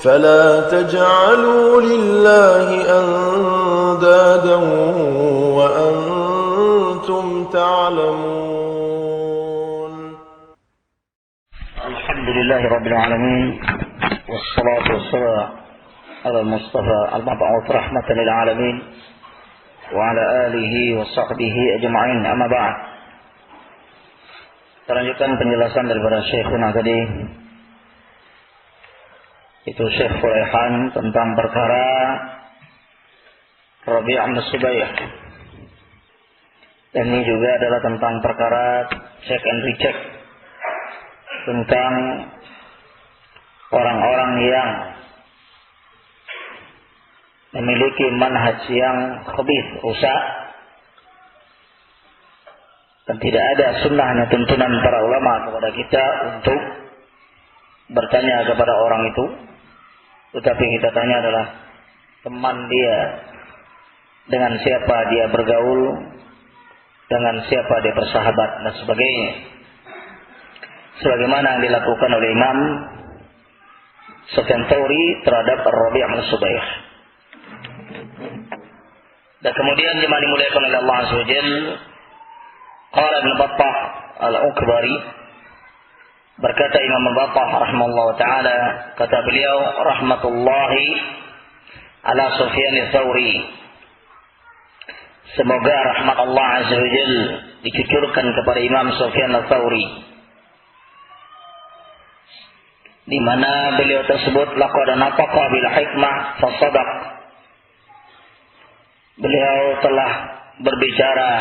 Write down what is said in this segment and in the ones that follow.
فلا تجعلوا لله أندادا وأنتم تعلمون. الحمد لله رب العالمين والصلاة والسلام على المصطفى المبعوث رحمة للعالمين وعلى آله وصحبه أجمعين. أما بعد. Terlanjutkan penjelasan daripada Syekhuna tadi, itu Syekh Furaihan tentang perkara Rabi' bin Subayh. Dan ini juga adalah tentang perkara check and recheck tentang orang-orang yang memiliki manhaj yang khabith, rusak, dan tidak ada sunnahnya tuntunan para ulama kepada kita untuk bertanya kepada orang itu. Tetapi kita tanya adalah teman dia, dengan siapa dia bergaul, dengan siapa dia bersahabat, dan sebagainya. Sebagaimana yang dilakukan oleh Imam Sufyan Tsauri terhadap Rabi' bin Subayh. Dan kemudian jemaah dimuliakan oleh Allah Azza wa Jalla, qala Ibnu Battah Al-Ukbari, berkata Imam Battah rahimahullah ta'ala, kata beliau rahmatullahi ala Sufyan Tsauri, semoga rahmat Allah Azza wa Jalla dicucurkan kepada Imam Sufyan Tsauri, di mana beliau tersebut laqad nafaqa bil hikmah fasadaq, beliau telah berbicara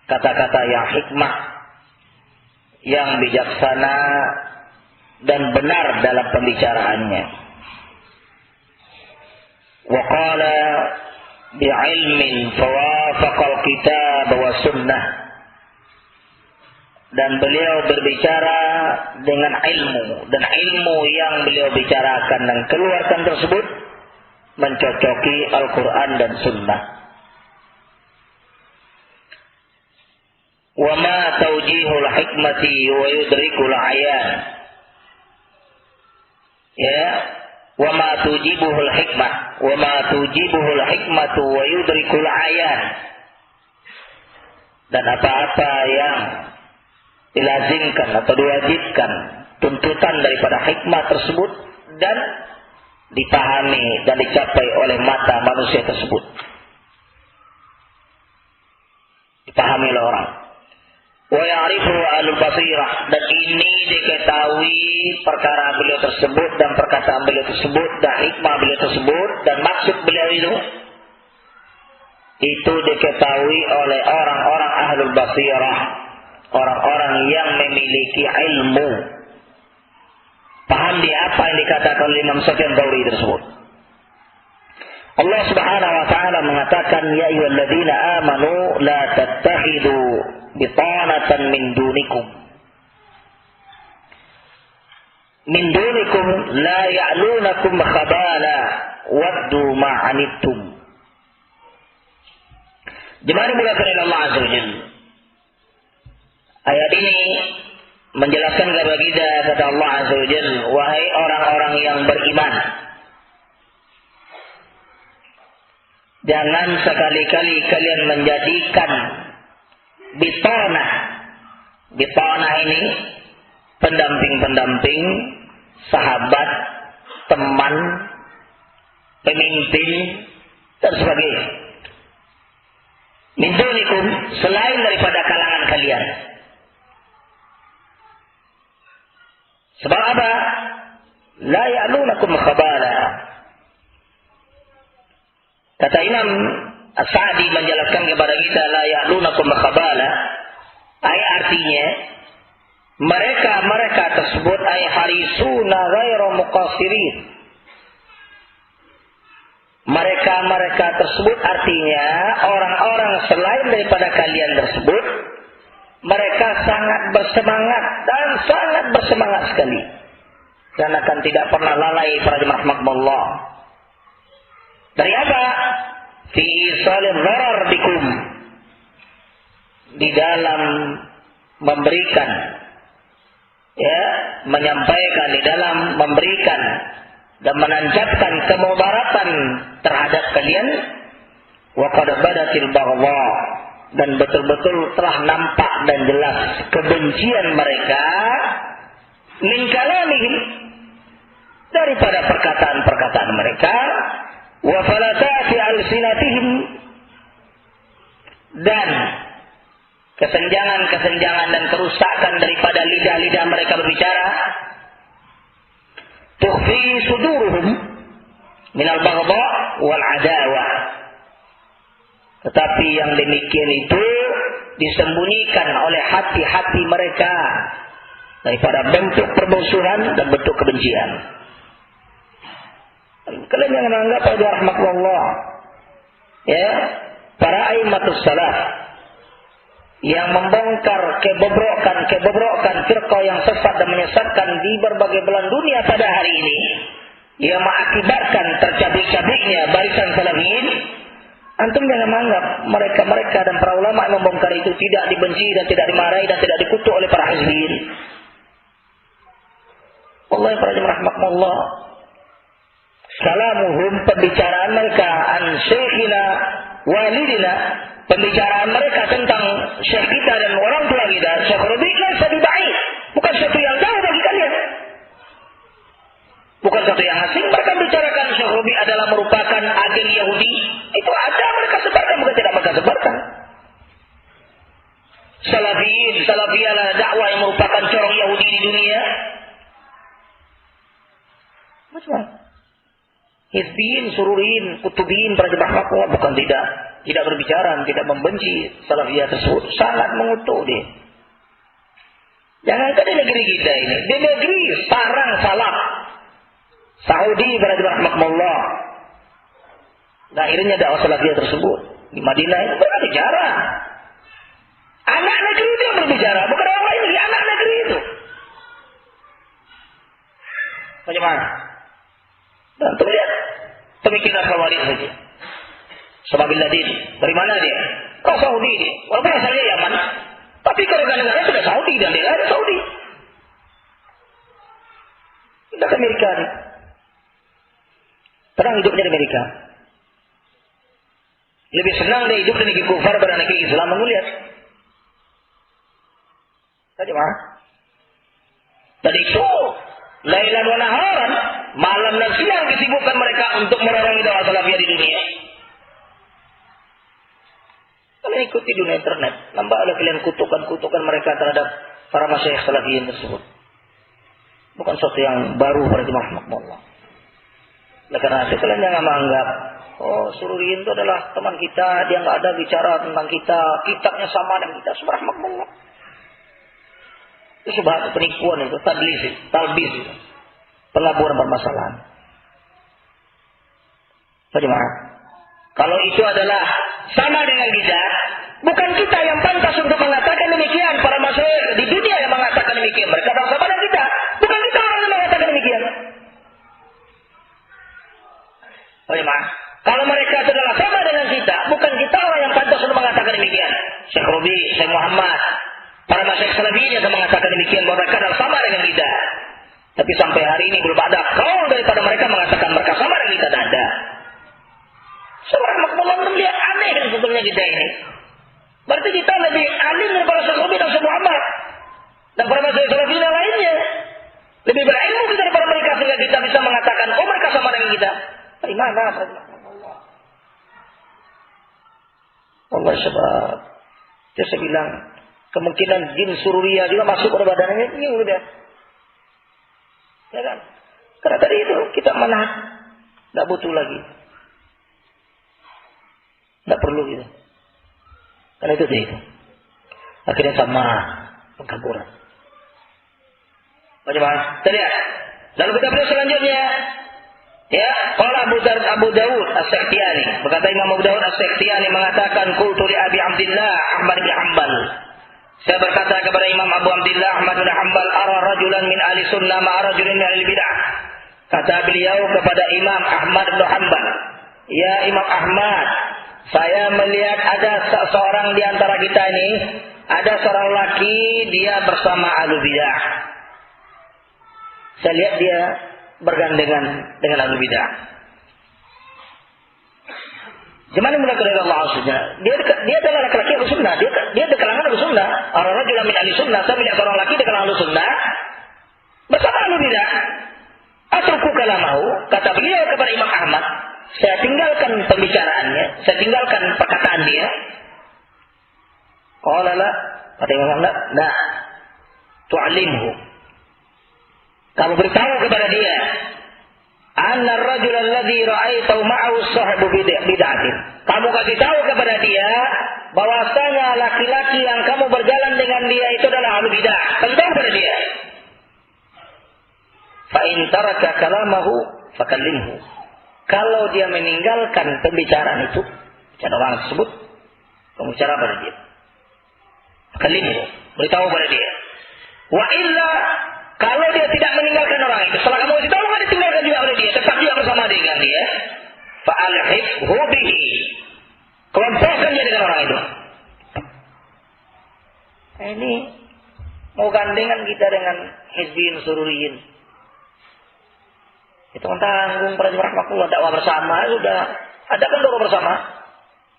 kata-kata yang hikmah, yang bijaksana dan benar dalam pembicaraannya. Wa qala bi'ilmin fawafaqal kitab wa sunnah, dan beliau berbicara dengan ilmu, dan ilmu yang beliau bicarakan dan keluarkan tersebut mencocoki Al-Quran dan Sunnah. Wa ma tawjihul hikmati wa yudrikul ayan, ya, wa ma tujibuhul hikmah, wa ma tujibuhul hikmatu wa yudrikul ayan, dan apa-apa yang dilazimkan atau diwajibkan tuntutan daripada hikmah tersebut dan dipahami dan dicapai oleh mata manusia tersebut, dipahami oleh orang. Wa ya'rifu ahlul basirah, dan ini diketahui perkara beliau tersebut dan perkataan beliau tersebut dan hikmah beliau tersebut dan maksud beliau itu diketahui oleh orang-orang ahlul basirah, orang-orang yang memiliki ilmu, paham dia apa yang dikatakan oleh Imam Sufyan Tsauri tersebut. Allah Subhanahu wa taala mengatakan, ya ayyuhalladzina amanu la tattakhidu bitanatan min dunikum la ya'lunakum khabala waddu ma anittum. Jemaah dimuliakan oleh Allah Azza wa Jalla, ayat ini menjelaskan kepada kita, kata Allah Azza wa Jalla, wahai orang-orang yang beriman, jangan sekali-kali kalian menjadikan bitanah. Bitanah ini pendamping-pendamping, sahabat, teman, pemimpin, dan sebagainya. Min dunikum, selain daripada kalangan kalian. Sebab apa? La ya'lunakum khabala. Kata Imam As-Sa'di menjelaskan kepada kita, la ya'lunakum khabala, ayat artinya mereka tersebut ay harisuna ghairu muqassirin. Mereka tersebut artinya orang-orang selain daripada kalian tersebut, mereka sangat bersemangat dan sangat bersemangat sekali, dan akan tidak pernah lalai para jemaah rahmatullah. Dari apa? Fi salim dharar bikum, di dalam memberikan, ya, menyampaikan, di dalam memberikan dan menancapkan kemudaratan terhadap kalian, wa qad badatil baghdha, dan betul-betul telah nampak dan jelas kebencian mereka min kalamihim, daripada perkataan-perkataan mereka, wa falatati alsinatihim, dan kesenjangan-kesenjangan dan kerusakan daripada lidah-lidah mereka berbicara, tukhfi suduruhum minal baghdha wal adawah, tetapi yang demikian itu disembunyikan oleh hati-hati mereka daripada bentuk permusuhan dan bentuk kebencian. Kalian jangan anggap pada rahmatullah, ya, para aimatus salaf yang membongkar kebobrokan firqah yang sesat dan menyesatkan di berbagai belahan dunia pada hari ini, yang mengakibatkan tercabik-cabiknya barisan salafiyin. Antum jangan menganggap mereka dan para ulama yang membongkar itu tidak dibenci dan tidak dimarahi dan tidak dikutuk oleh para hizbiyin. Allah yang para jemaah rahmatullah, kalamuhum, pembicaraan mereka, an syekhina walidina, pembicaraan mereka tentang syekh kita dan orang tua kita, Syekh Rabi', laysa bibaid, bukan sesuatu yang jauh bagi kalian, bukan sesuatu yang asing. Mereka bicarakan Syekh Rabi' adalah merupakan agen Yahudi, itu ada mereka sebarkan, bukan tidak mereka sebarkan. Salafiyah adalah dakwah yang merupakan corong Yahudi di dunia. Macam Hizbiyin, Sururiyin, Kutubiyin, para jemaah rahmatullah, bukan tidak berbicara, tidak membenci salafiyah tersebut, sangat mengutuk dia. Jangankan di negeri kita ini, di negeri sarang salaf Saudi, para jemaah rahmatullah, akhirnya dakwah salafiyah tersebut di Madinah itu mereka bicara. Anak negeri itu yang berbicara, bukan orang lain, di anak negeri itu. Bagaimana? Dan tuh lihat pemikiran Khawarij saja. Sababilladin, dari mana dia? Oh, Saudi dia. Walaupun asalnya Yaman, tapi kalau negara sudah Saudi dan dia ada Saudi. Kita ke Amerika nih. Terang hidupnya di Amerika. Lebih senang dia hidup di negeri kufar daripada negeri Islam. Melihat. Tadi mah. Tadi itu lailan wa naharan, malam dan siang disibukkan mereka untuk menerangi dakwah salafiyah di dunia. Kalian ikuti dunia internet, nampaklah kalian kutukan mereka terhadap para masyayikh salafiyin tersebut. Bukan sesuatu yang baru pada jemaah rahmatullah. Oleh karena itu kalian jangan menganggap, oh Sururiyin itu adalah teman kita, dia nggak ada bicara tentang kita, kitabnya sama dengan kita, subhanallah. Itu sebuah penipuan, itu talbis itu. Pelaburan permasalahan. Bagaimana? Kalau itu adalah sama dengan kita, bukan kita yang pantas untuk mengatakan demikian. Para masyayikh di dunia yang mengatakan demikian. Mereka sama dengan kita, bukan kita orang yang mengatakan demikian. Bagaimana? Kalau mereka adalah sama dengan kita, bukan kita orang yang pantas untuk mengatakan demikian. Syekh Rabi', Syekh Muhammad, para masyayikh salafiyin yang mengatakan demikian bahwa mereka adalah sama dengan kita. Tapi sampai hari ini belum ada kaum daripada mereka mengatakan mereka sama dengan kita, tidak ada. Subhanallah, melihat aneh dan sebetulnya kita ini. Berarti kita lebih alim daripada Syekh Rabi' dan Syekh Muhammad dan para masyayikh salafiyin yang lainnya. Lebih berilmu kita daripada mereka sehingga kita bisa mengatakan, oh mereka sama dengan kita. Dari mana? Allah sebab. Dia saya bilang, kemungkinan jin Sururiyah juga masuk pada badannya, ini udah. Ya kan? Karena tadi itu kita menahan, tidak butuh lagi, tidak perlu gitu. Karena itu dia itu. Akhirnya sama pengkaburan. Bagaimana? Terlihat. Lalu kita beri selanjutnya. Ya, qala Abu Dawud As-Sakhtiyani, berkata Imam Abu Dawud As-Sakhtiyani mengatakan, qultu li Abi Abdillah Ahmad bin Hanbal. Saya berkata kepada Imam Abu Abdillah Ahmad bin Hanbal, ara rajulan min ahli sunnah ma'a rajulin min ahli bid'ah. Kata beliau kepada Imam Ahmad bin Hanbal, ya Imam Ahmad, saya melihat ada seorang di antara kita ini, ada seorang laki dia bersama ahli bid'ah. Saya lihat dia bergandengan dengan ahli bidah. Jemaah yang dimuliakan oleh Allah Subhanahu. Dia adalah laki-laki ahli sunnah. Dia di kalangan ahli sunnah. Orang-orang juga min ahli sunnah. Saya melihat orang laki di kalangan ahli sunnah bersama ahli bidah. Atruku kalamahu, kata beliau kepada Imam Ahmad, saya tinggalkan pembicaraannya, saya tinggalkan perkataan dia. Qala la, kata Imam Ahmad, la tu'alimhu. Kamu beritahu kepada dia, anna ar-rajul alladhi ra'aitahu ma'ahu sahibu bid'atin. Kamu kasih tahu kepada dia bahwasanya laki-laki yang kamu berjalan dengan dia itu adalah ahli bidah. Kasih tahu kepada dia. Fa in taraka kalamahu fakallimhu. Kalau dia meninggalkan pembicaraan itu, bicara orang tersebut, kamu bicara pada dia. Fakallimhu, beritahu pada dia. Wa illa, kalau dia tidak meninggalkan orang itu, setelah kamu beritahu, maka ditinggalkan juga oleh dia, tetap juga bersama dengan dia. Fa alhifhu bihi, kelompokkan dia dengan orang itu. Ini mau gandengan kita dengan hizbiyin sururiyin. Itu tanggung para jemaah rahmatullah, dakwah bersama sudah ada kan dakwah bersama.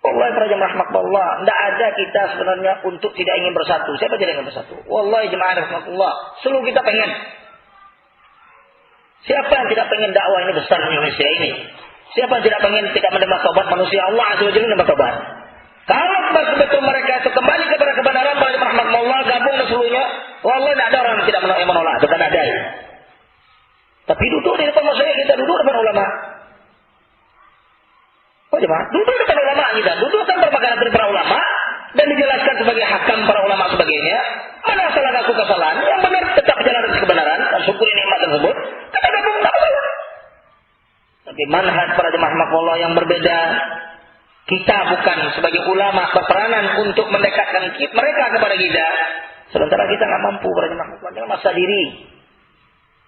Wallahi para jemaah rahmatullah, tidak ada kita sebenarnya untuk tidak ingin bersatu. Siapa tidak ingin bersatu? Wallahi jemaah rahmatullah, seluruh kita pengen. Siapa yang tidak pengen dakwah ini besar di Indonesia ini? Siapa yang tidak pengen tidak menerima taubat manusia? Allah azza wa jalla menerima taubat. Kalau betul mereka itu kembali kepada kebenaran, para jemaah rahmatullah gabung seluruhnya, wallahi tidak ada orang yang tidak menolak, bukan ada ya. Tapi duduk di depan masyarakat kita, duduk depan ulama. Oh jemaah, duduk depan ulama kita, duduk tanpa perkataan dari para ulama dan dijelaskan sebagai hakam para ulama sebagainya. Mana salah aku kesalahan? Yang benar tetap jalan dari kebenaran dan syukuri nikmat tersebut. Kata gabung tak masalah. Tapi manhaj para jemaah rahmatullah yang berbeda. Kita bukan sebagai ulama berperanan untuk mendekatkan mereka kepada kita. Sementara kita nggak mampu para jemaah rahmatullah. Jangan maksa diri.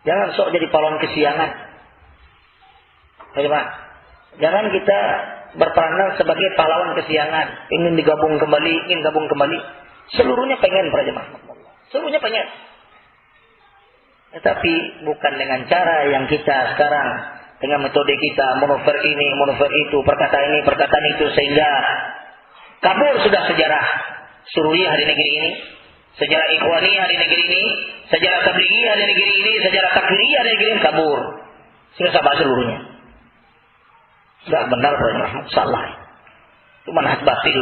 Jangan sok jadi pahlawan kesiangan. Bagaimana? Jangan kita berperanan sebagai pahlawan kesiangan. Ingin digabung kembali, ingin gabung kembali. Seluruhnya pengen para jemaah. Seluruhnya pengen. Tetapi bukan dengan cara yang kita sekarang. Dengan metode kita, monover ini, monover itu, perkataan ini, perkataan itu. Sehingga kabur sudah sejarah Sururiyah di negeri ini. Sejarah Ikhwaniyah di negeri ini, sejarah Tabligiyah di negeri ini, sejarah Takfiriyah di negeri ini kabur. Sehingga sabar seluruhnya. Tidak benar, salah. Itu manhaj batil.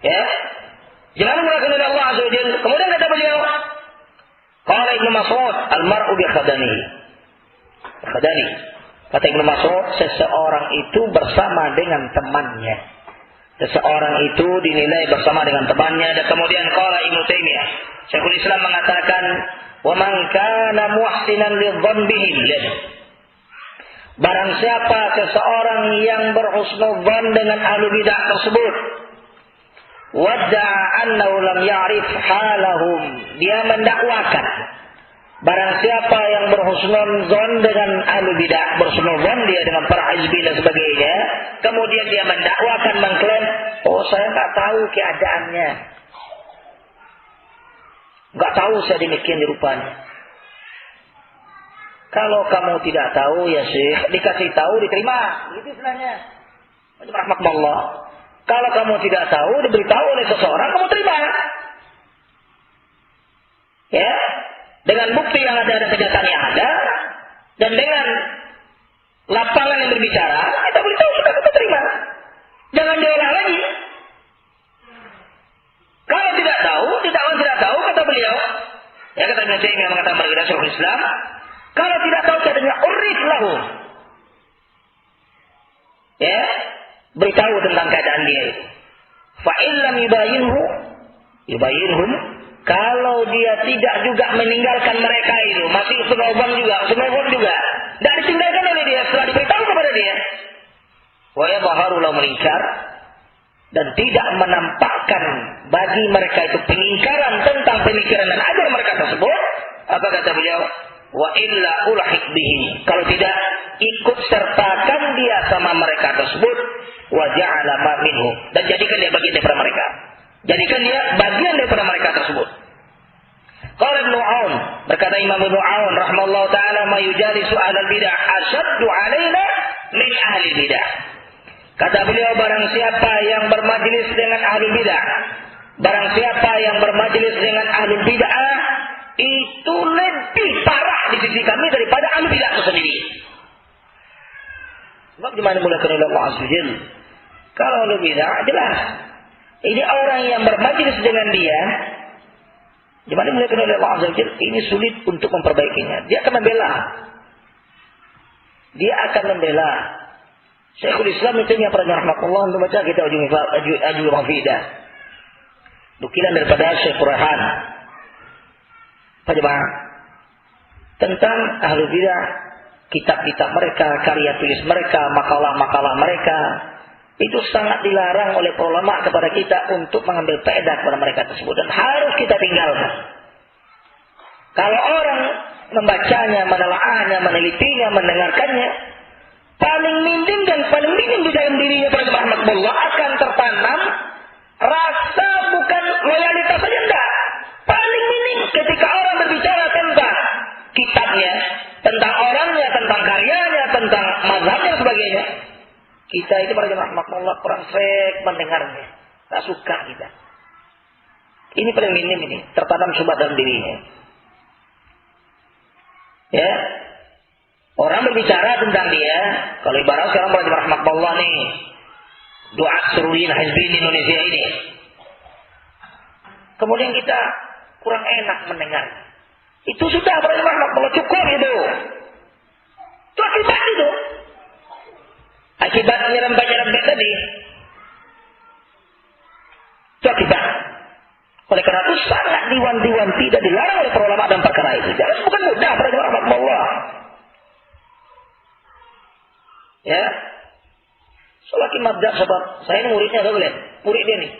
Ya, jangan menggunakan oleh Allah Azza wa Jalla. Kemudian kata beliau, qala Ibnu Mas'ud, al-mar'u bi khadanihi. Khadani. Kata Ibnu Mas'ud, seseorang itu bersama dengan temannya. Seseorang itu dinilai bersama dengan temannya. Dan kemudian qala Ibnu Taimiyah, Syekhul Islam mengatakan, wa man kana muhsinan lidzan bihim. Barang siapa seseorang yang berhusnudzan dengan ahli bidah tersebut, wadda'a annahu lam ya'rif halahum, dia mendakwakan. Barang siapa yang berhusnudzan dengan ahli bidah, berhusnudzan dia dengan para hizbi dan sebagainya, kemudian dia mendakwakan, mengklaim, oh saya tak tahu keadaannya, nggak tahu saya demikian rupanya. Kalau kamu tidak tahu ya Syekh, dikasih tahu diterima, gitu istilahnya. Rahmatullah. Kalau kamu tidak tahu diberitahu oleh seseorang, kamu terima. Ya, dengan bukti yang ada dan kenyataan yang ada, dan dengan lapangan yang berbicara, kita beritahu sudah kita terima. Jangan diolah lagi. Kalau tidak tahu, tidak tahu, kata beliau. Ya kata Ibnu Taimiyah mengatakan mereka Syekhul Islam. Kalau tidak tahu caranya urif lahu. Ya, beritahu tentang keadaan dia itu. Fa illam yubayinhum, kalau dia tidak juga meninggalkan mereka itu, masih sunobon juga, tidak ditinggalkan oleh dia setelah diberitahu kepada dia. Wa yadhharu lahu munkar, dan tidak menampakkan bagi mereka itu pengingkaran tentang pemikiran dan ajar mereka tersebut. Apa kata beliau? Wa illa ulhiq bihi, kalau tidak ikut sertakan dia sama mereka tersebut, wa ja'ala ma minhu, dan jadikan dia bagian daripada mereka, jadikan dia bagian daripada mereka tersebut. Qala Ibnu Aun, berkata Imam Ibnu Aun rahimahullah taala, "Ma yujalisu ahlal bid'ah asyaddu 'alaina min ahli bid'ah." Kata beliau, barang siapa yang bermajlis dengan ahlul bid'ah, barang siapa yang bermajlis dengan ahlul bid'ah, itu lebih parah di sisi kami daripada ahlul bid'ah itu sendiri. Sebab di mana mulakan oleh Allah Azza wa Jalla. Kalau ahlul bid'ah jelas, ini orang yang bermajlis dengan dia, di mana mulakan oleh Allah Azza wa Jalla, ini sulit untuk memperbaikinya. Dia akan membela. Dia akan membela. Syekhul Islam itu yang pernah rahmatullah untuk baca kita Ajul Mafidah. Nukilan daripada Syekh Burhan. Apa jemaah? Tentang ahlul bidah, kitab-kitab mereka, karya tulis mereka, makalah-makalah mereka, itu sangat dilarang oleh ulama kepada kita untuk mengambil faedah kepada mereka tersebut, dan harus kita tinggalkan. Kalau orang membacanya, menelaahnya, menelitinya, mendengarkannya, paling minim dan paling minim di dalam dirinya para jemaah rahmatullah akan tertanam rasa bukan loyalitas saja, enggak. Paling minim ketika orang berbicara tentang kitabnya, tentang orangnya, tentang karyanya, tentang mazhabnya dan sebagainya, kita itu para jemaah rahmatullah kurang srek mendengarnya, tak suka kita. Ini paling minim, ini tertanam subhat dalam dirinya. Ya, orang berbicara tentang dia, kalau ibarat sekarang para jemaah rahmatullah nih, doa suruhin hizbin Indonesia ini, kemudian kita kurang enak mendengar, itu sudah para jemaah rahmatullah, cukup itu. Itu akibat itu. Akibat nyerempet-nyerempet tadi. Itu akibat. Oleh karena itu sangat diwanti-wanti dan dilarang oleh para ulama dalam perkara itu. Jangan, bukan mudah para jemaah rahmatullah. Ya, selagi madzhab sebab saya ini muridnya, tahu boleh, murid dia nih,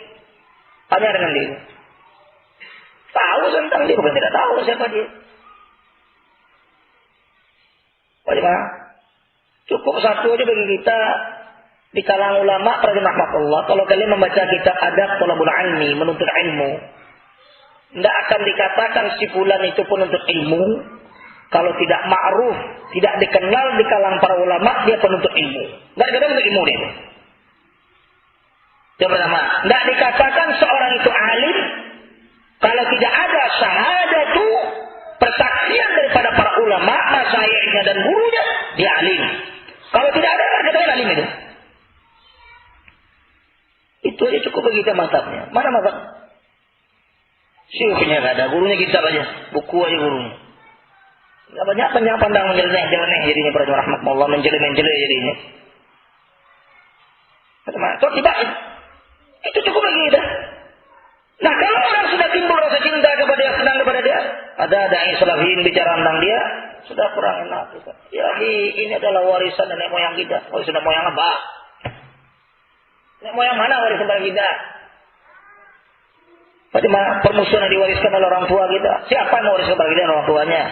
tanya dengan dia, tahu tentang dia, bukan tidak tahu siapa dia. Bagaimana? Cukup satu aja bagi kita di kalangan ulama para jemaah rahmatullah, kalau kalian membaca kitab adab thalabul ilmi, menuntut ilmu, tidak akan dikatakan si fulan itu penuntut ilmu. Kalau tidak ma'ruf, tidak dikenal di kalangan para ulama, dia penuntut ilmu. Tidak dikatakan penuntut ilmu dia. Yang pertama, tidak dikatakan seorang itu alim kalau tidak ada syahadatu, persaksian daripada para ulama, masyayiknya dan gurunya, dia alim. Kalau tidak ada, dikatakan alim itu. Itu aja cukup bagi kita mazhabnya. Mana mazhab? Syukhnya tidak ada, gurunya kitab aja, buku aja gurunya. Gak banyak pandang menjeleneh jadinya para jemaah rahmatullah, menjelek jadinya. Itu tiba itu cukup bagi kita. Nah, kalau orang sudah timbul rasa cinta kepada dia, senang kepada dia, ada dai salafiyin bicara tentang dia, sudah kurang enak kita. Ya, ini adalah warisan nenek moyang kita. Warisan nenek moyang apa? Nenek moyang mana warisan dari kita? Bagaimana permusuhan yang diwariskan oleh orang tua kita? Siapa yang mewariskan kepada kita orang tuanya?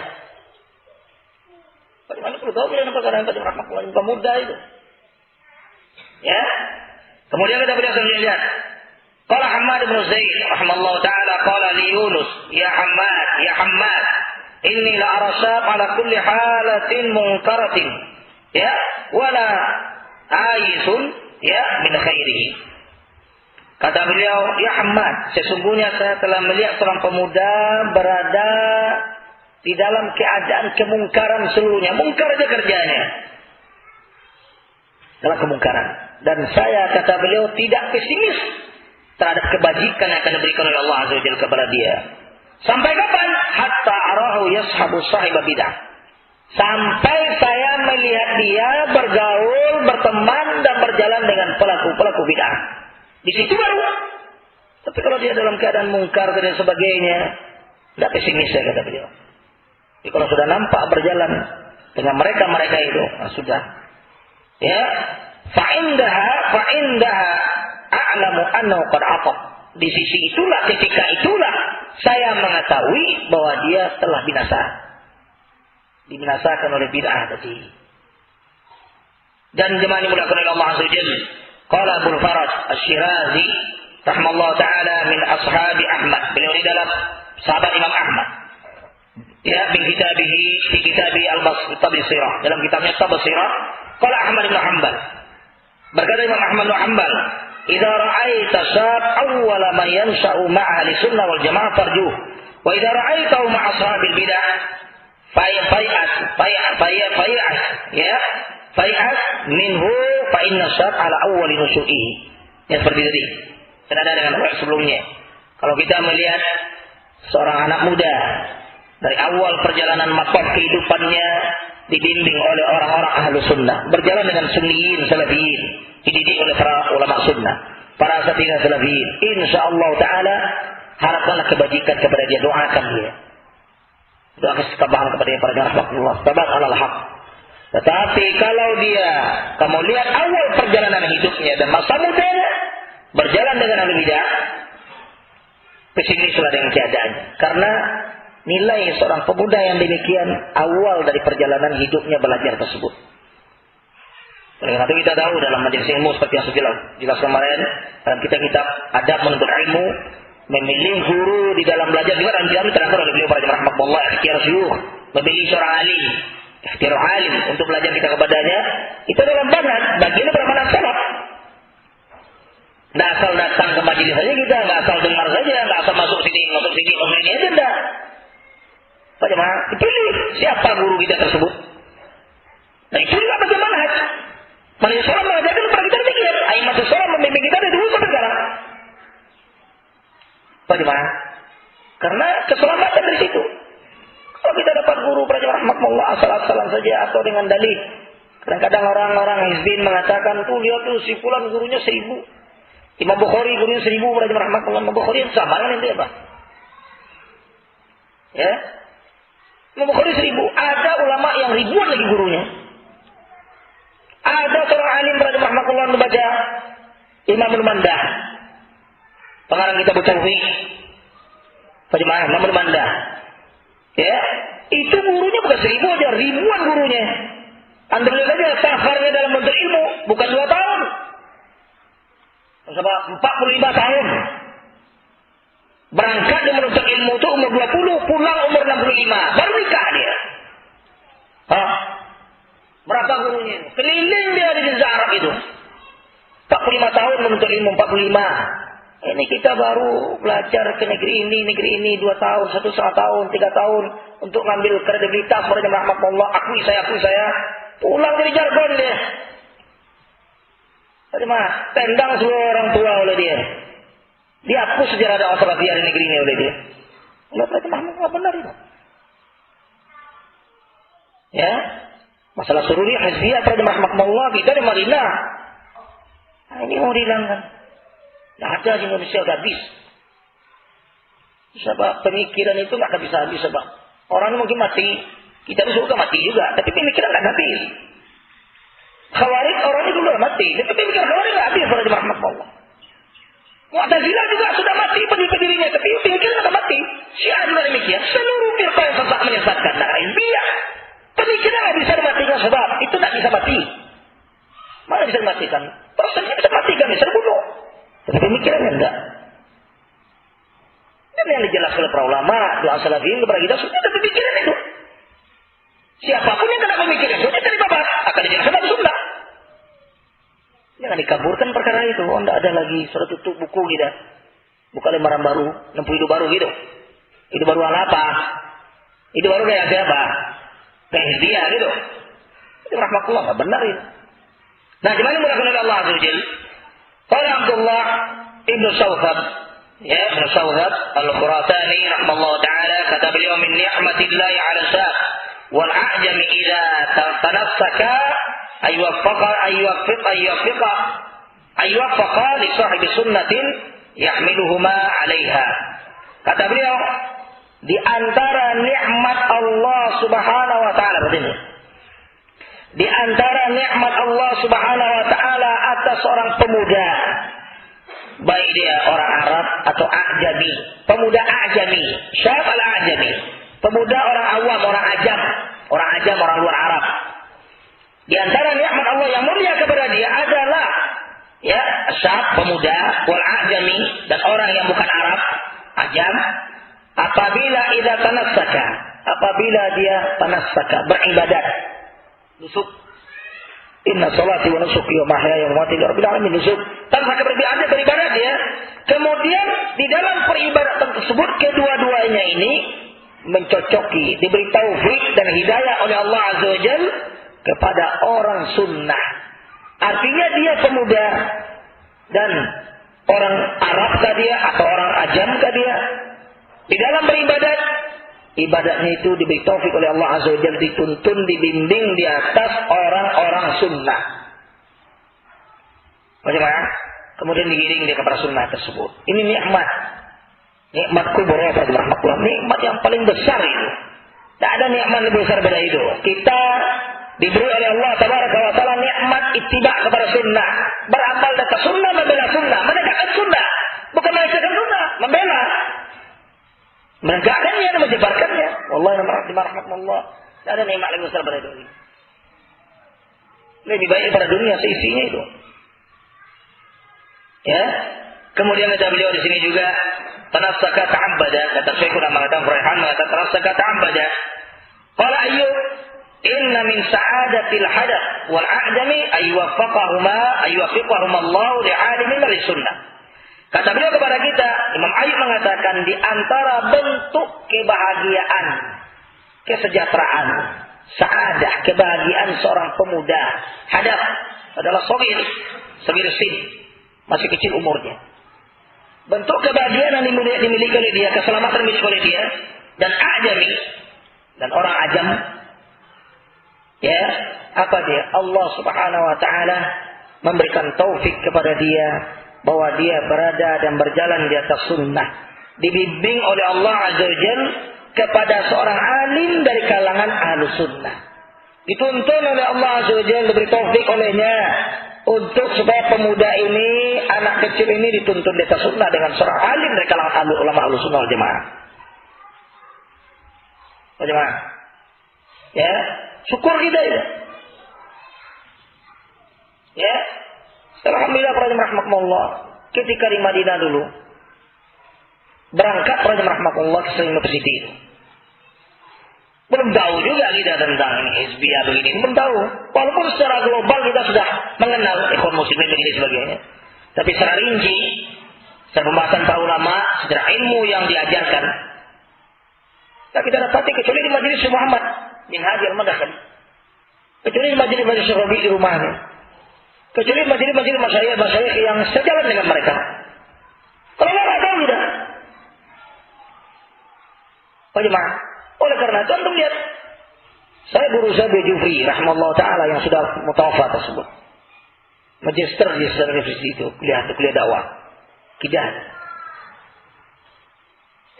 Bagaimana perlu tahu kita perkara yang pada rahmatullah pemuda itu? Ya. Kemudian kita beliau lihat. Qala Hammad bin Zaid rahimallahu taala qala li Yunus, ya Hammad, inni la arasab ala kulli halatin munkaratin. Ya, wala aisun ya min khairihi. Kata beliau, ya Hammad, sesungguhnya saya telah melihat seorang pemuda berada di dalam keadaan kemungkaran seluruhnya. Mungkar aja kerjanya. Dalam kemungkaran. Dan saya, kata beliau, tidak pesimis terhadap kebajikan yang akan diberikan oleh Allah Azza wa Jalla kepada dia. Sampai kapan? Hatta arahu yashabu sahiba bidah. Sampai saya melihat dia bergaul, berteman dan berjalan dengan pelaku-pelaku bidah. Di situ baru. Tapi kalau dia dalam keadaan mungkar dan sebagainya, tidak pesimis saya, kata beliau. Jadi kalau sudah nampak berjalan dengan mereka itu, sudah. Ya, fa'indaha a'lamu annahu qad atab. Di sisi itulah, ketika itulah saya mengetahui bahwa dia telah binasa. Dibinasakan oleh bid'ah tadi. Dan jemaah dimulakan oleh Allah Azza wa Jalla. Qala Abu Faraj Asy-Syirazi rahimallahu taala min ashabi Ahmad. Beliau di dalam sahabat Imam Ahmad. Ya, min kitabihi fi kitabi al-Tabsirah, dalam kitabnya Tabsirah, qala Ahmad bin Hanbal. Berkata Imam Ahmad bin Hanbal, "Idza ra'aita syab awwala ma yansha'u ma'a ahli sunnah wal jamaah farjuh, wa idza ra'aitahu ma'a ashabil bid'ah fai'as minhu fa inna syab ala awwali nusyu'ihi." Ya, seperti tadi. Senada dengan sebelumnya. Kalau kita melihat seorang anak muda dari awal perjalanan mataf kehidupannya dibimbing oleh orang-orang ahlu sunnah, berjalan dengan sunniyin, salafiyin, dididik oleh para ulama sunnah, para asatidz salafiyin, insyaallah taala harapkanlah kebajikan kepada dia, doakan dia. Doakan ketabahan kepada dia, para rahmatullah, tabat alal haq. Tetapi kalau kamu lihat awal perjalanan hidupnya dan masa mudanya berjalan dengan ahli bidah, pesimislah dengan keadaannya. Karena nilai seorang pemuda yang demikian awal dari perjalanan hidupnya belajar tersebut. Oleh karena itu kita tahu dalam majelis ilmu seperti yang sudah jelas kemarin dalam kitab adab menuntut ilmu, memilih guru di dalam belajar juga dalam kitab terangkan oleh beliau para jemaah rahmatullah, ikhtiar syuyukh, memilih seorang alim, ikhtiar alim untuk belajar kita kepadanya, itu dalam banget bagian dari manhaj salaf. Nggak asal datang ke majelis saja kita, nggak asal dengar saja, nggak asal masuk sini ini aja enggak. Pak jemaah, dipilih siapa guru kita tersebut. Nah itu juga bagaimana manhaj. Manusia salam mengajarkan kepada kita demikian. Aimatus salam membimbing kita dari dulu sampai sekarang. Pak jemaah, karena keselamatan dari situ. Kalau kita dapat guru para jemaah rahmatullah asal-asalan saja atau dengan dalil. Kadang-kadang orang-orang hizbin mengatakan tuh lihat tuh si fulan gurunya 1000. Imam Bukhari gurunya 1000 para jemaah rahmatullah. Imam Bukhari sama dengan itu apa? Ya. Imam Bukhari 1000. Ada ulama yang ribuan lagi gurunya. Ada seorang alim para jemaah rahmatullah membaca Imam Al-Mandah. Pengarang kitab Tauhid. Para jemaah Imam Al-Mandah. Ya. Itu gurunya bukan 1000 aja, ribuan gurunya. Anda lihat saja safarnya dalam menuntut ilmu bukan 2 tahun. 45 tahun. Berangkat dia menuntut ilmu itu umur 20, pulang umur 65. Baru nikah dia. Berapa gurunya? Keliling dia di Jazirah Arab itu. 45 tahun menuntut ilmu, 45. Ini kita baru belajar ke negeri ini 2 tahun, 1,5 tahun, 3 tahun. Untuk ngambil kredibilitas pada jemaah rahmatullah. Akui saya. Pulang dari jargon dia. Bagaimana? Tendang semua orang tua oleh dia. Dihapus sejarah dakwah salafiyah di negeri ini oleh dia. Enggak benar itu. Ya. Masalah sururiyah hizbiyah pada rahmatullah kita di Madinah. Nah, ini mau dihilangkan. Nah, ada di Indonesia udah habis. Sebab pemikiran itu enggak akan bisa habis sebab orang mungkin mati, kita juga mati juga, tapi pemikiran enggak habis. Khawarij orangnya dulu mati, tapi pemikiran Khawarij enggak habis pada jemaah rahmatullah. Mu'tazilah juga sudah mati pendirinya, tapi pemikiran enggak mati. Syiah juga demikian. Seluruh firqah yang sesat menyesatkan. Nah, hizbiyah pemikiran enggak bisa dimatikan sebab itu enggak bisa mati. Mana bisa dimatikan? Prosesnya bisa matikan, bisa dibunuh. Tapi pemikirannya enggak. Dan yang dijelaskan oleh para ulama, doa salafiyin kepada kita sudah ada pemikiran itu. Siapapun yang kena pemikiran itu dari babat akan dijelaskan dalam sunnah. Jangan dikaburkan perkara itu. Oh, tidak ada lagi surat tutup buku gitu. Buka lembaran baru, lempu hidup baru gitu. Itu baru apa? Itu baru kayak siapa? Kayak dia gitu. Itu rahmatullah enggak benar itu. Nah, di mana mulakan oleh Allah Azza wa Jalla? Qala Abdullah Ibn Sawthab, ya, Ibn Sawthab Al-Khurasani rahimahullah taala, kata beliau min ni'matillahi 'ala syab wal a'jami idza tanassaka aywafaqa li sahibi sunnatin yahmiluhuma 'alaiha. Kata beliau, di antara nikmat Allah Subhanahu wa taala begini. Di antara nikmat Allah Subhanahu wa taala atas seorang pemuda, baik dia orang Arab atau Ajami, pemuda Ajami, syab al-Ajami, pemuda orang awam, orang ajam, orang luar Arab. Di antara nikmat Allah yang mulia kepada dia adalah ya, syab pemuda wal Ajami dan orang yang bukan Arab, ajam, apabila idza tanassaka, apabila dia tanassaka, beribadat, nusuk. Inna salati wa nusuki wa mahyaya wa mamati lillahi rabbil alamin, nusuk. Tanpa beribadat dia. Kemudian di dalam peribadatan tersebut kedua-duanya ini mencocoki, diberi taufik dan hidayah oleh Allah Azza wa Jalla kepada orang sunnah. Artinya dia pemuda dan orang Arab kah dia atau orang Ajam kah dia, di dalam beribadat, ibadatnya itu diberi taufik oleh Allah Azza wa Jalla, dituntun, dibimbing di atas orang-orang sunnah. Bagaimana? Kemudian digiring dia kepada sunnah tersebut. Ini nikmat. Nikmat kubra, rahmatullah. Nikmat yang paling besar itu. Tak ada nikmat lebih besar daripada itu. Kita diberi oleh Allah Tabaraka wa Ta'ala nikmat ittiba kepada sunnah. Beramal dan sunnah, membela sunnah. Menegakkan sunnah. Bukan melecehkan sunnah. Membela. Menegakkannya dan menyebarkannya. Wallahi rahmatullah. Tak ada nikmat lebih besar daripada itu. Lebih baik pada dunia seisinya itu. Ya. Kemudian kata beliau di sini juga, tanassaka ta'abbada, kata Syekhul mengatakan Raihan mengatakan tanassaka ta'abbada. Qala Ayyub, inna min sa'adatil hadath wal a'jami ayyuwaffiqahuma Allah li'alimin li sunnah. Kata beliau kepada kita, Imam Ayyub mengatakan di antara bentuk kebahagiaan, kesejahteraan, sa'adah, kebahagiaan seorang pemuda, hadath adalah sagir sin, masih kecil umurnya. Bentuk kebahagiaan yang dimiliki oleh dia, keselamatan dimiliki oleh dia, dan ajami, dan orang ajam, ya, apa dia? Allah Subhanahu wa Ta'ala memberikan taufik kepada dia, bahwa dia berada dan berjalan di atas sunnah, dibimbing oleh Allah Azza wa Jalla kepada seorang alim dari kalangan ahlus sunnah, dituntun oleh Allah Azza wa Jalla, diberi taufik olehnya untuk supaya pemuda ini, anak kecil ini dituntun di atas sunnah dengan seorang alim dari kalangan ulama ahlus sunnah wal jamaah. Bagaimana? Ya, syukur kita itu. Ya, alhamdulillah para jemaah rahmatullah. Ketika di Madinah dulu, berangkat para jemaah rahmatullah ke university itu. Belum tahu juga kita tentang ini hizbiyah begini, belum tahu. Walaupun secara global kita sudah mengenal ikhwan muslimin begini sebagainya. Tapi secara rinci, secara pembahasan para ulama, secara ilmu yang diajarkan, kita dapati kecuali di majelis Muhammad bin Hadi al-Madkhali, kecuali di majelis Rabi di rumahnya, kecuali majelis masyayikh yang sejalan dengan mereka. Kalau nggak tahu kita, bagaimana? Oleh karena itu antum lihat, saya berusaha Jufri rahimahullah taala yang sudah mutawaffa tersebut, magister di universitas itu, kuliah dakwah, kidah.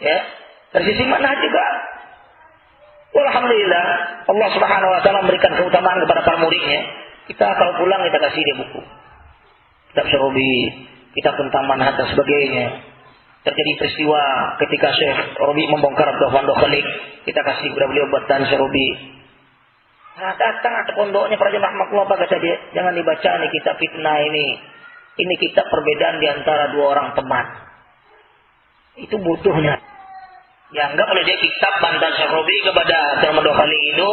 Ya, dari sisi manhaj juga, alhamdulillah Allah Subhanahu wa Ta'ala memberikan keutamaan kepada para muridnya. Kita kalau pulang kita kasih dia buku, kitab Syarabi, kitab tentang manhaj dan sebagainya. Terjadi peristiwa ketika Syekh Rabi membongkar Pondok Khalik, kita kasih kepada beliau bacaan Syekh Rabi. Nah, datang ke pondoknya para jemaah rahmatullah, apa kata dia? Jangan dibaca nih kitab fitnah ini. Ini kitab perbedaan di antara dua orang teman. Itu bodohnya. Dianggap oleh dia kitab bantahan Syekh Rabi kepada Pondok Khalik itu,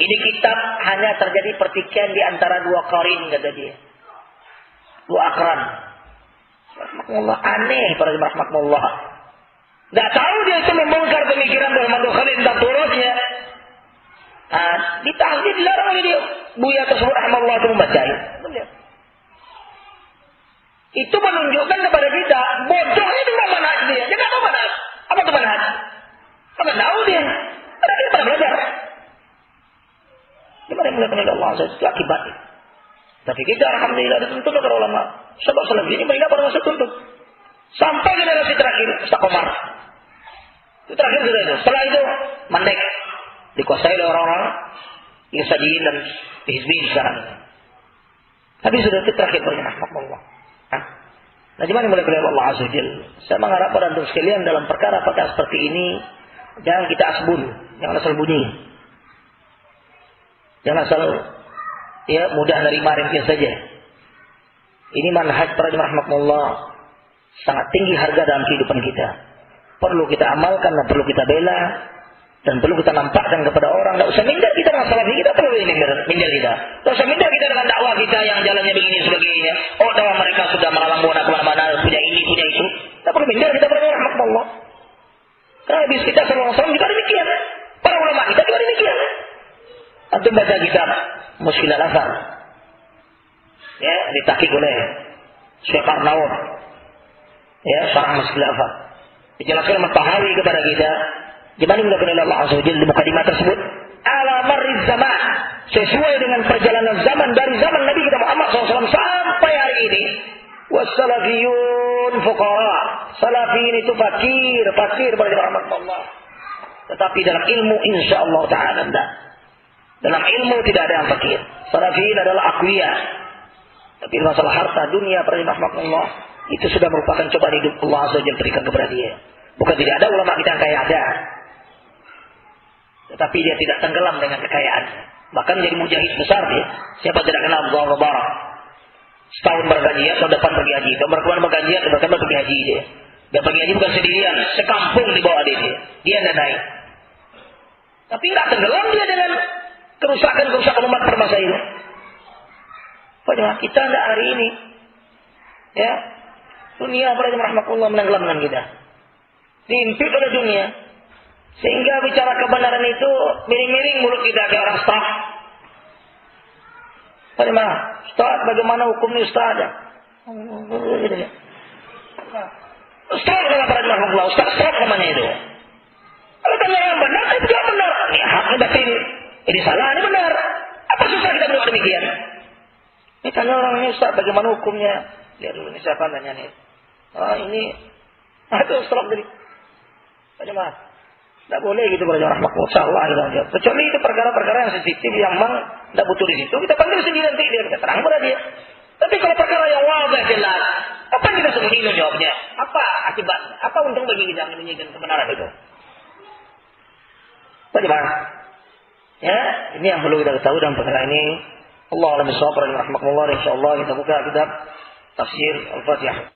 ini kitab hanya terjadi pertikaian di antara dua qarin, kata dia. Dua akran. Rahmatullah, aneh para jemaah rahmatullah. Tidak tahu dia itu membongkar pemikiran dalam Pondok Khalik tentang turutnya. Ditahan, dia dilarang oleh dia. Buya tersebut rahmatullah itu membaca. Itu menunjukkan kepada kita bodohnya itu manhaj dia. Dia tidak tahu manhaj. Apa itu manhaj? Apa tahu dia? Karena dia pernah belajar. Gimana yang melakukan oleh Allah itu akibatnya. Tapi kita alhamdulillah dituntut oleh ulama. Sebab selebihnya mereka pada masa tuntut. Sampai generasi terakhir, Istiqomar. Itu terakhir sudah itu. Setelah itu, mandek. Dikuasai oleh orang-orang yang sajiin dan hizbi sekarang. Tapi sudah itu terakhir banyak rahmatullah. Nah, gimana mulai oleh Allah Azza wa Jalla? Saya mengharap pada antum sekalian dalam perkara-perkara seperti ini, jangan kita asbun, jangan asal bunyi. Jangan asal mudah nerima ringkih saja. Ini manhaj para jemaah rahmatullah sangat tinggi harga dalam kehidupan kita. perlu kita amalkan dan perlu kita bela dan perlu kita nampakkan kepada orang. Tidak usah minder kita dengan salafi, kita perlu minder kita. Tidak usah minder kita dengan dakwah kita yang jalannya begini sebagainya. Oh, dakwah mereka sudah melalang buana kemana-mana, punya ini, punya itu. Tidak perlu minder kita pada rahmatullah. Karena habis kita sallallahu alaihi wasallam juga demikian. Para ulama kita juga demikian. Antum baca kitab Mushkil al-Athar, ya, ditakik oleh Syekh Arnaud, ya, Syarah Mushkil al-Athar. Dijelaskan oleh Tahawi kepada kita gimana dilakukan oleh Allah Azza wa Jalla di mukadimah tersebut. Ala marriz zaman, sesuai dengan perjalanan zaman dari zaman Nabi kita Muhammad SAW sampai hari ini. Wassalafiyun fuqara, salafiyin itu fakir pada rahmatullah. Tetapi dalam ilmu insyaallah ta'ala tidak. Dalam ilmu tidak ada yang fakir. Salafiyin adalah aqwiya. Tapi masalah harta dunia pada rahmatullah itu sudah merupakan cobaan hidup Allah Azza wa Jalla berikan kepada dia. Bukan tidak ada ulama kita yang kaya, ada. Tetapi dia tidak tenggelam dengan kekayaan. Bahkan jadi mujahid besar dia. Siapa tidak kenal Abdullah Mubarak? Setahun bergaji, tahun depan pergi haji. Tahun berkemarin bergaji, tahun depan pergi haji dia. Dan pergi haji bukan sendirian, sekampung di bawah dia. Dia tidak naik. Tapi tidak tenggelam dia dengan kerusakan umat pada masa itu. Padahal kita tidak hari ini. Ya, dunia pada rahmatullah menenggelamkan kita. Diimpit oleh dunia. Sehingga bicara kebenaran itu miring-miring mulut kita kayak orang staff. Bagaimana? Ustaz, bagaimana hukumnya Ustaz? Ustaz kalau para rahmatullah, Ustaz namanya itu. Kalau tanya yang benar, itu juga benar. Ini haknya batin. Ini salah, ini benar. Apa susah kita berbuat demikian? Ini tanya orang ini Ustaz, bagaimana hukumnya? Lihat dulu, ini siapa nanya nih? Ini. Itu Ustaz tadi. Bagaimana? Tidak boleh gitu pada rahmatullah. Insyaallah kita jawab. Kecuali itu perkara-perkara yang sensitif yang memang tidak butuh di situ, kita panggil sendiri nanti dia kita terang pada dia. Tapi kalau perkara yang wadah jelas, apa yang kita sembunyikan jawabnya? Apa akibatnya? Apa untung bagi kita menyembunyikan kebenaran itu? Bagaimana? Ya, ini yang perlu kita ketahui dalam perkara ini. Allah a'lam bishawab. Rahmatullah. Insyaallah kita buka kitab tafsir Al-Fatihah.